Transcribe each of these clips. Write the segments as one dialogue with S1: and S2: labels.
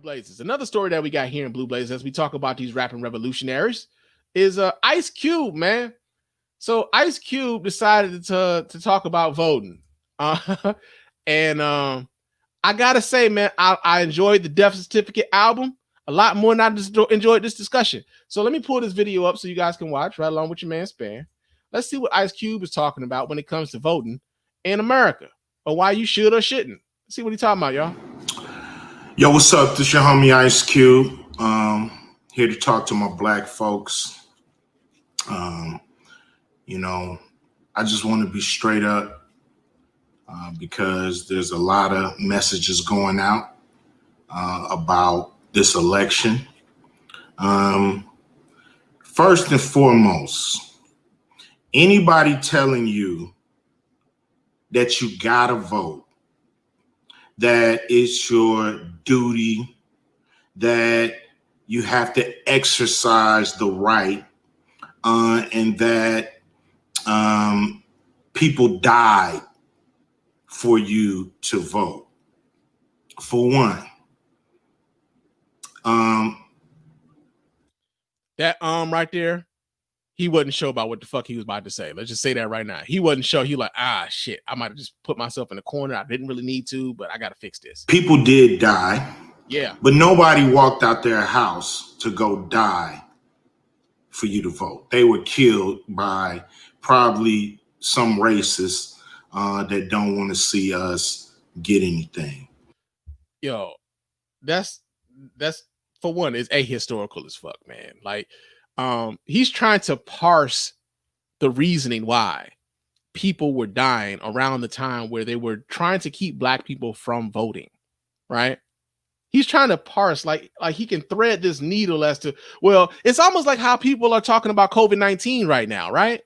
S1: Blazers. Another story that we got here in Blue Blazers as we talk about these rapping revolutionaries is Ice Cube, man. So Ice Cube decided to talk about voting. And I gotta say, man, I enjoyed the Death Certificate album a lot more than I just enjoyed this discussion. So let me pull this video up so you guys can watch right along with your man Spann. Let's see what Ice Cube is talking about when it comes to voting in America, or why you should or shouldn't. Let's see what he's talking about, y'all.
S2: Yo, what's up? This your homie Ice Cube. Here to talk to my black folks. You know, I just want to be straight up because there's a lot of messages going out about this election. First and foremost, anybody telling you that you gotta vote, that it's your duty, that you have to exercise the right, and that people died for you to vote. For one,
S1: that right there, he wasn't sure about what the fuck he was about to say. Let's just say that right now. He wasn't sure. He like, shit, I might have just put myself in the corner. I didn't really need to, but I got to fix this.
S2: People did die.
S1: Yeah.
S2: But nobody walked out their house to go die for you to vote. They were killed by probably some racists that don't want to see us get anything.
S1: Yo, that's for one, is ahistorical as fuck, man. Like, he's trying to parse the reasoning why people were dying around the time where they were trying to keep black people from voting, right? He's trying to parse, like he can thread this needle as to, well, it's almost like how people are talking about COVID-19 right now, right?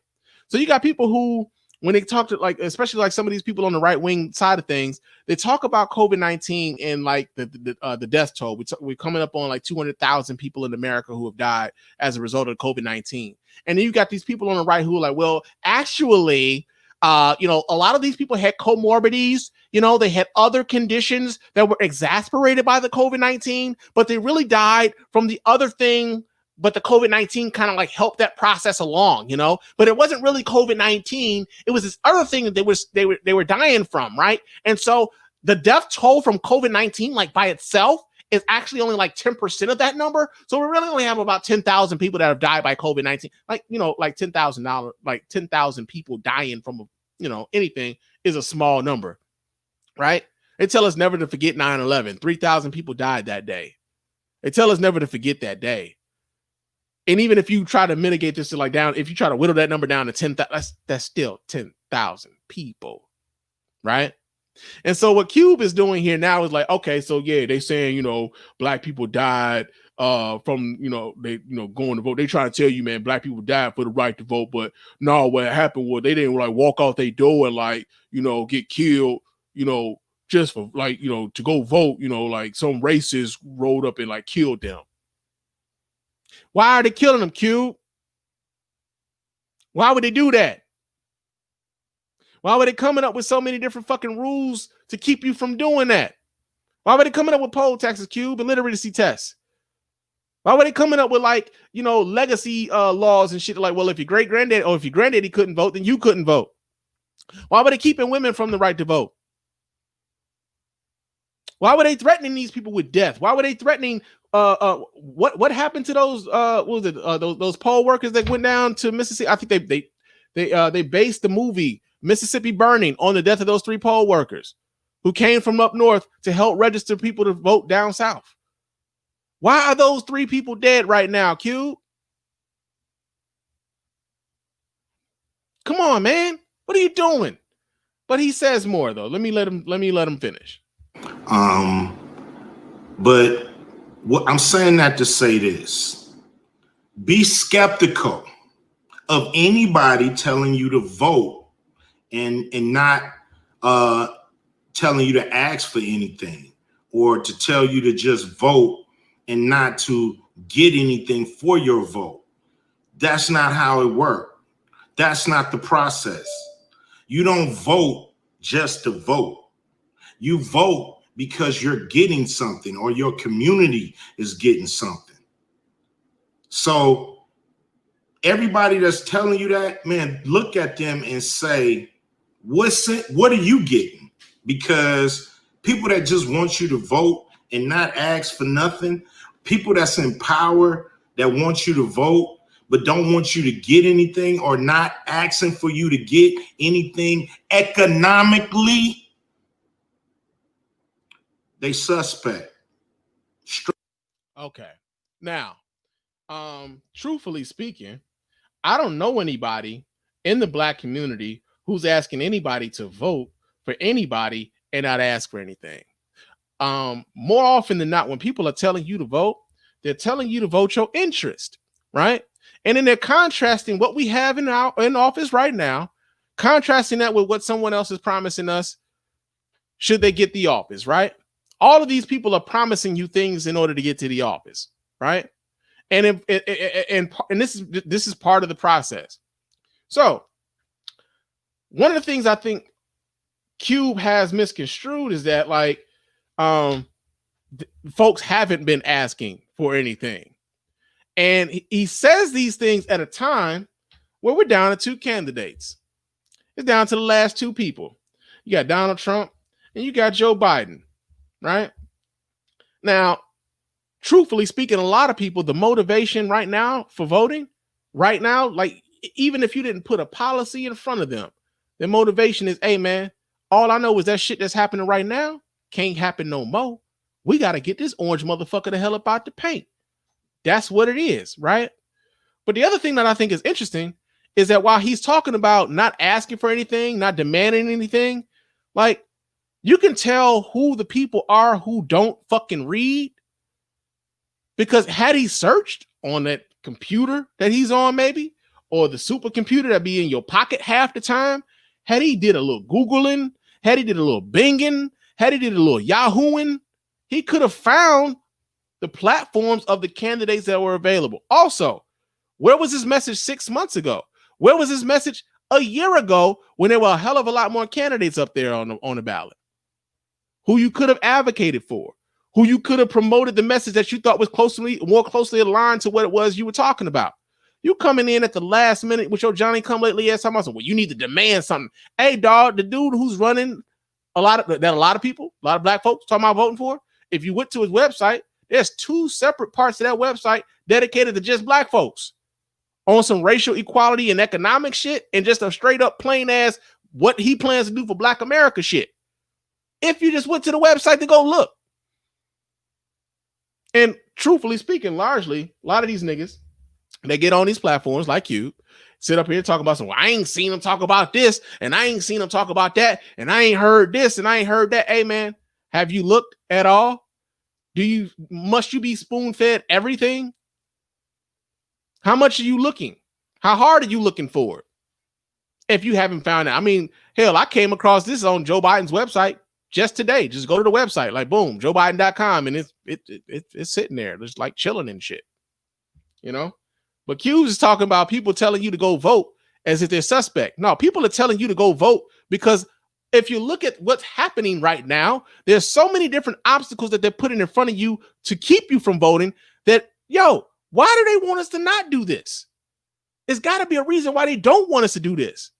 S1: So you got people who, when they talk to, like, especially like some of these people on the right wing side of things, they talk about COVID-19 and like the death toll. We're coming up on like 200,000 people in America who have died as a result of COVID-19. And then you got these people on the right who are like, well, actually, a lot of these people had comorbidities. They had other conditions that were exacerbated by the COVID-19, but they really died from the other thing. But the COVID-19 kind of like helped that process along, but it wasn't really COVID-19. It was this other thing that they were dying from. Right. And so the death toll from COVID-19, like by itself, is actually only like 10% of that number. So we really only have about 10,000 people that have died by COVID-19. Like, like $10,000 people dying from, anything is a small number. Right. They tell us never to forget 9/11. 3,000 people died that day. They tell us never to forget that day. And even if you try to mitigate this to like down, if you try to whittle that number down to 10,000, that's still 10,000 people, right? And so what Cube is doing here now is like, okay, so yeah, they saying, black people died from, they, going to vote. They trying to tell you, man, black people died for the right to vote. But no, what happened was they didn't like walk out their door and like, get killed, just for like, to go vote, like some racist rolled up and like killed them. Why are they killing them, Cube? Why would they do that? Why were they coming up with so many different fucking rules to keep you from doing that? Why were they coming up with poll taxes, Cube, and literacy tests? Why were they coming up with like, legacy laws and shit like, well, if your great granddad or if your granddaddy couldn't vote, then you couldn't vote? Why were they keeping women from the right to vote? Why were they threatening these people with death? Why were they threatening what happened to those those poll workers that went down to Mississippi? I think they based the movie Mississippi Burning on the death of those 3 poll workers who came from up north to help register people to vote down south. Why are those 3 people dead right now, Q? Come on, man. What are you doing? But he says more though. Let me let him finish.
S2: But what I'm saying that to say this: be skeptical of anybody telling you to vote and not telling you to ask for anything, or to tell you to just vote and not to get anything for your vote. That's not how it works. That's not the process. You don't vote just to vote. You vote because you're getting something or your community is getting something. So everybody that's telling you that, man, look at them and say, what are you getting? Because people that just want you to vote and not ask for nothing, people that's in power that want you to vote but don't want you to get anything or not asking for you to get anything economically, they suspect.
S1: Okay. Now, truthfully speaking, I don't know anybody in the Black community who's asking anybody to vote for anybody and not ask for anything. More often than not, when people are telling you to vote, they're telling you to vote your interest, right? And then they're contrasting what we have in office right now, contrasting that with what someone else is promising us should they get the office, right? All of these people are promising you things in order to get to the office, right? And this is part of the process. So one of the things I think Cube has misconstrued is that folks haven't been asking for anything. And he says these things at a time where we're down to two candidates. It's down to the last two people. You got Donald Trump and you got Joe Biden, right? Now, truthfully speaking, a lot of people, the motivation right now for voting, right now, like even if you didn't put a policy in front of them, their motivation is, hey, man, all I know is that shit that's happening right now can't happen no more. We got to get this orange motherfucker the hell up out the paint. That's what it is, right? But the other thing that I think is interesting is that while he's talking about not asking for anything, not demanding anything, like you can tell who the people are who don't fucking read. Because had he searched on that computer that he's on, maybe, or the supercomputer that be in your pocket half the time, had he did a little Googling, had he did a little Binging, had he did a little Yahooing, he could have found the platforms of the candidates that were available. Also, where was his message 6 months ago? Where was his message a year ago when there were a hell of a lot more candidates up there on the ballot who you could have advocated for, who you could have promoted the message that you thought was more closely aligned to what it was you were talking about? You coming in at the last minute with your Johnny come lately ass talking about, well, you need to demand something. Hey, dog, the dude who's running a lot of people, a lot of black folks talking about voting for, if you went to his website, there's two separate parts of that website dedicated to just black folks on some racial equality and economic shit and just a straight up plain ass what he plans to do for Black America shit. If you just went to the website to go look. And truthfully speaking, largely, a lot of these niggas, they get on these platforms like you, sit up here and talk about some, well, I ain't seen them talk about this, and I ain't seen them talk about that, and I ain't heard this, and I ain't heard that. Hey, man, have you looked at all? Must you be spoon-fed everything? How much are you looking? How hard are you looking for it? If you haven't found it. I mean, hell, I came across this on Joe Biden's website just today. Just go to the website, like boom, joebiden.com, and it's sitting there, just like chilling and shit. You know? But Q's is talking about people telling you to go vote as if they're suspect. No, people are telling you to go vote because if you look at what's happening right now, there's so many different obstacles that they're putting in front of you to keep you from voting that, yo, why do they want us to not do this? There's got to be a reason why they don't want us to do this.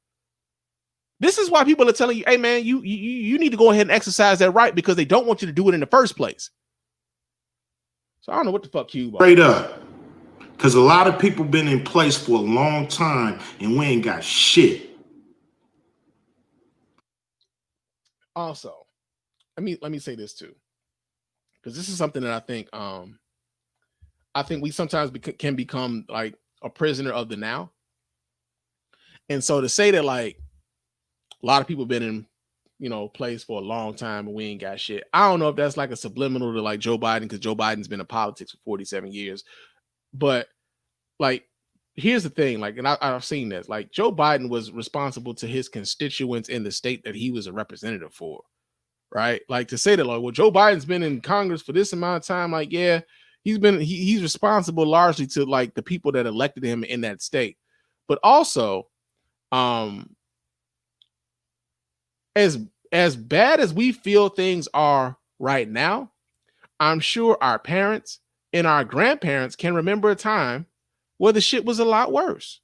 S1: This is why people are telling you, hey, man, you need to go ahead and exercise that right because they don't want you to do it in the first place. So I don't know what the fuck you
S2: straight up. Because a lot of people been in place for a long time and we ain't got shit.
S1: Also, let me say this too, because this is something that I think we sometimes can become like a prisoner of the now. And so to say that like a lot of people been in, place for a long time and we ain't got shit. I don't know if that's like a subliminal to like Joe Biden, because Joe Biden's been in politics for 47 years. But like, here's the thing, like, and I've seen this, like Joe Biden was responsible to his constituents in the state that he was a representative for, right? Like to say that, like, well, Joe Biden's been in Congress for this amount of time, like, yeah, he's responsible largely to like the people that elected him in that state. But also, as bad as we feel things are right now, I'm sure our parents and our grandparents can remember a time where the shit was a lot worse.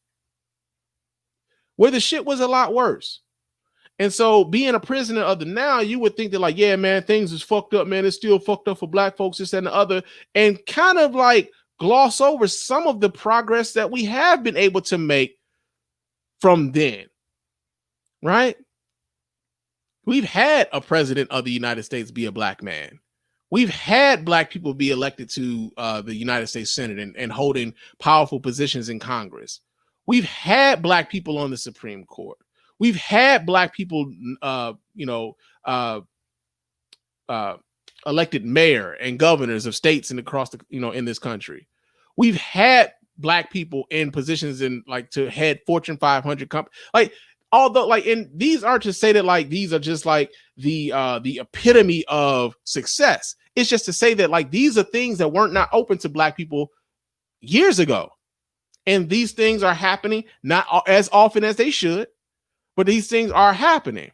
S1: And so being a prisoner of the now, you would think that like, yeah, man, things is fucked up, man. It's still fucked up for black folks, this and the other, and kind of like gloss over some of the progress that we have been able to make from then, right? We've had a president of the United States be a black man. We've had black people be elected to the United States Senate and holding powerful positions in Congress. We've had black people on the Supreme Court. We've had black people, elected mayor and governors of states and across the, in this country. We've had black people in positions in like to head Fortune 500 companies. Like, although like, and these aren't to say that like these are just like the epitome of success. It's just to say that like these are things that weren't not open to black people years ago, and these things are happening not as often as they should, but these things are happening.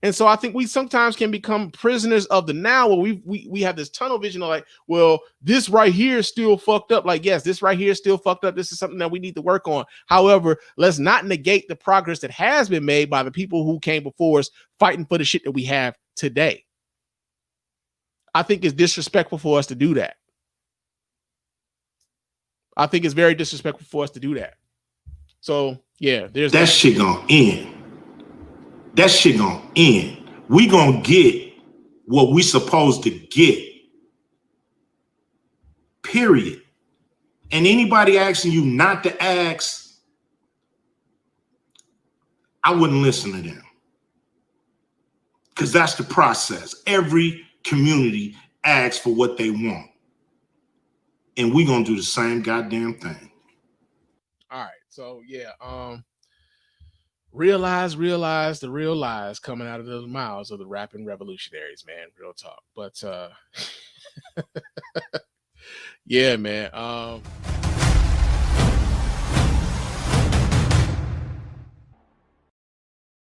S1: And so I think we sometimes can become prisoners of the now, where we have this tunnel vision of like, well, this right here is still fucked up. Like, yes, this right here is still fucked up. This is something that we need to work on. However, let's not negate the progress that has been made by the people who came before us fighting for the shit that we have today. I think it's disrespectful for us to do that. I think it's very disrespectful for us to do that. So yeah, there's
S2: that shit gonna end. That shit gonna end. We gonna get what we supposed to get. Period. And anybody asking you not to ask, I wouldn't listen to them. Because that's the process. Every community asks for what they want. And we gonna do the same goddamn thing.
S1: All right. So yeah, realize the real lies coming out of the mouths of the rapping revolutionaries, man. Real talk. But yeah, man.